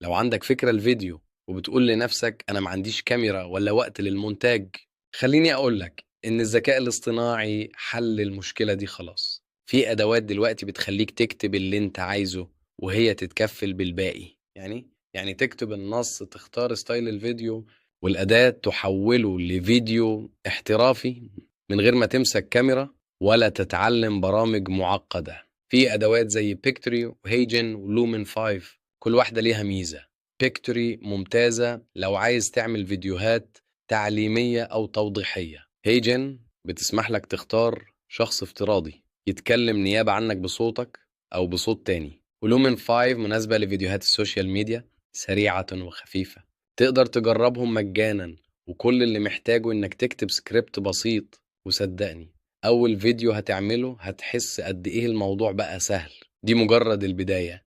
لو عندك فكرة الفيديو وبتقول لنفسك أنا ما عنديش كاميرا ولا وقت للمونتاج، خليني أقولك إن الذكاء الاصطناعي حل المشكلة دي خلاص. في أدوات دلوقتي بتخليك تكتب اللي أنت عايزه وهي تتكفل بالباقي. يعني تكتب النص، تختار ستايل الفيديو، والأداة تحوله لفيديو احترافي من غير ما تمسك كاميرا ولا تتعلم برامج معقدة. في أدوات زي بيكتوري وهيجن ولومن 5، كل واحدة ليها ميزة. بيكتوري ممتازة لو عايز تعمل فيديوهات تعليمية أو توضيحية. هيجن بتسمح لك تختار شخص افتراضي يتكلم نيابة عنك بصوتك أو بصوت تاني. ولومن 5 مناسبة لفيديوهات السوشيال ميديا، سريعة وخفيفة. تقدر تجربهم مجانا، وكل اللي محتاجه إنك تكتب سكريبت بسيط. وصدقني، أول فيديو هتعمله هتحس قد إيه الموضوع بقى سهل. دي مجرد البداية.